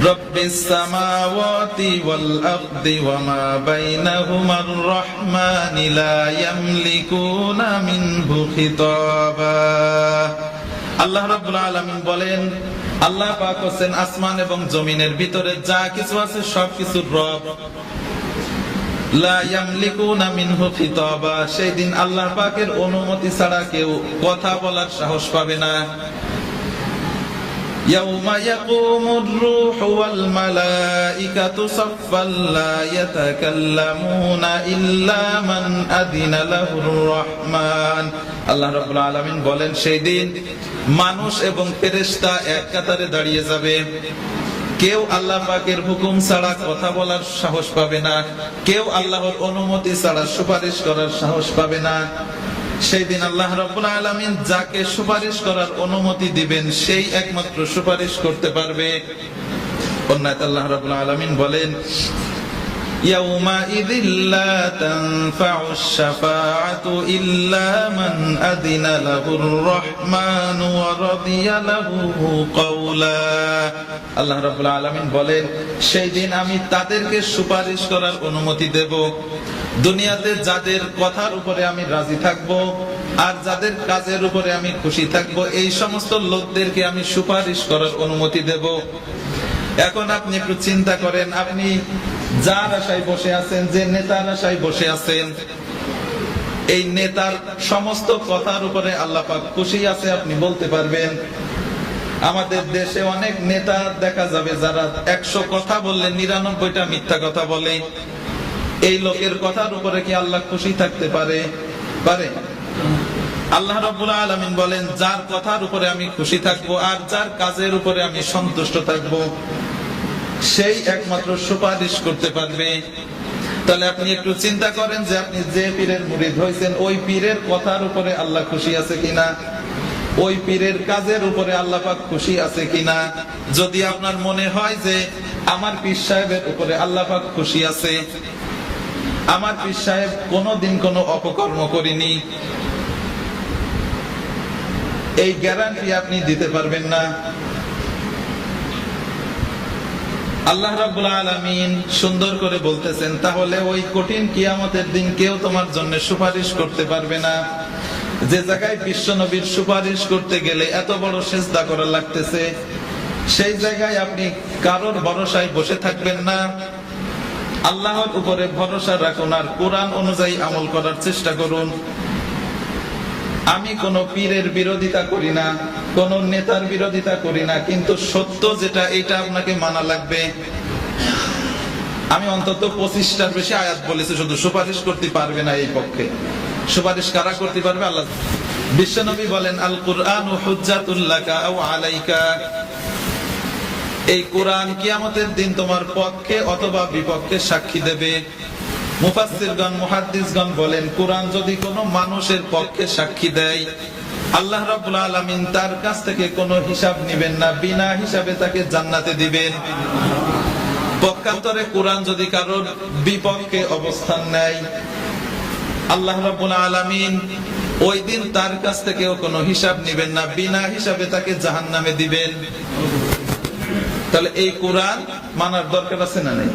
রব্বিস সামাওয়াতি ওয়াল আরদি ওয়া মা বাইনাহুমার রহমানি লা ইয়ামলিকুনা মিনহু খিতাবা। আল্লাহ রাব্বুল আলামিন বলেন, আল্লাহ পাক হচ্ছেন আসমান এবং জমিনের ভিতরে যা কিছু আছে সবকিছুর রব। লা ইয়ামলিকুনা মিনহু খিতাবা, সেই দিন আল্লাহ পাকের অনুমতি ছাড়া কেউ কথা বলার সাহস পাবে না। ইয়াউমা ইয়াকুমুর রূহু ওয়াল মালাইকাতু সাফফান লা ইয়াতাকাল্লামুনা ইল্লা মান আযিনা লাহুর রহমান। আল্লাহ রাব্বুল আলামিন বলেন, সেই দিন মানুষ এবং ফেরেশতা এক কাতারে দাঁড়িয়ে যাবে। কেউ আল্লাহ পাকের হুকুম ছাড়া কথা বলার সাহস পাবে না, কেউ আল্লাহর অনুমতি ছাড়া সুপারিশ করার সাহস পাবে না। সেই দিন আল্লাহ রাব্বুল আলামিন যাকে সুপারিশ করার অনুমতি দিবেন সেই একমাত্র সুপারিশ করতে পারবে। অন্যথায় আল্লাহ রাব্বুল আলামিন বলেন, ইয়াউমা ইযিল লা তানফাউশ শাফাআতু ইল্লা মান আযিনা লাহুর রহমানু ওয়া রাদিয়া লাহু কাওলা। আল্লাহ রাব্বুল আলামিন বলেন, সেই দিন আমি তাদেরকে সুপারিশ করার অনুমতি দেব, দুনিয়াতে যাদের কথার উপরে আমি রাজি থাকব আর যাদের কাজের উপরে আমি খুশি থাকব, এই সমস্ত লোকদেরকে আমি সুপারিশ করার অনুমতি দেব। এখন আপনি একটু চিন্তা করেন, আপনি যার আশায় বসে আছেন, যে নেতার আশায় বসে আছেন, এই নেতার সমস্ত কথার উপরে আল্লাহ পাক খুশি আছে আপনি বলতে পারবেন? আমাদের দেশে অনেক নেতা দেখা যাবে যারা 100 কথা বললে 99টা মিথ্যা কথা বলে। এই লোকের কথার উপরে কি আল্লাহ খুশি থাকতে পারে? আল্লাহ রাব্বুল আলামিন বলেন, যার কথার উপরে আমি খুশি থাকবো আর যার কাজের উপরে আমি সন্তুষ্ট থাকবো সেই একমাত্র সুপারিশ করতে পারবে। তাহলে আপনি একটু চিন্তা করেন যে আপনি যে পীরের মুরিদ হয়েছেন ওই পীরের কথার উপরে আল্লাহ খুশি আছে কিনা, ওই পীরের কাজের উপরে আল্লাহ পাক খুশি আছে কিনা। যদি আপনার মনে হয় যে আমার পীর সাহেবের উপরে আল্লাহ পাক খুশি আছে, আমার পীর সাহেব কোনদিন কোনো অপকর্ম করেনি, এই গ্যারান্টি আপনি দিতে পারবেন না। আল্লাহ রাব্বুল আলামিন সুন্দর করে বলতেছেন, তাহলে ওই কঠিন কিয়ামতের দিন কেউ তোমার জন্য সুপারিশ করতে পারবে না। যে জায়গায় বিশ্ব নবীর সুপারিশ করতে গেলে এত বড় সিজদা করা লাগতেছে, সেই জায়গায় আপনি কারোর ভরসায় বসে থাকবেন না। আল্লাহর উপরে ভরসা রাখুন আর কোরআন অনুযায়ী আমল করার চেষ্টা করুন। আমি কোন পীরের বিরোধিতা করি না, কোন নেতার বিরোধিতা করি না, কিন্তু সত্য যেটা এটা আপনাকে মানা লাগবে। আমি অন্তত 25টার বেশি আয়াত বলেছি, শুধু সুপারিশ করতে পারবে না এই পক্ষে। সুপারিশ কারা করতে পারবে? আল্লাহ। বিশ্বনবী বলেন, আল কুরআনু হুজ্জাতুল লাকা আও আলাইকা। এই কোরআন কিয়ামতের দিন তোমার পক্ষে অথবা বিপক্ষে সাক্ষী দেবে। মুফাসসিরগণ মুহাদ্দিসগণ বলেন, কোরআন যদি কোনো মানুষের পক্ষে সাক্ষী দেয়, আল্লাহ রাব্বুল আলামিন তার কাছ থেকে কোনো হিসাব নেবেন না, বিনা হিসাবে তাকে জান্নাতে দিবেন। পক্ষান্তরে কোরআন যদি কারোর বিপক্ষে অবস্থান নেয়, আল্লাহ রাব্বুল আলামিন ওই দিন তার কাছ থেকেও কোনো হিসাব নেবেন না, বিনা হিসাবে তাকে জাহান্নামে দিবেন। তাহলে এই কোরআন মানার দরকার আছে না নেই?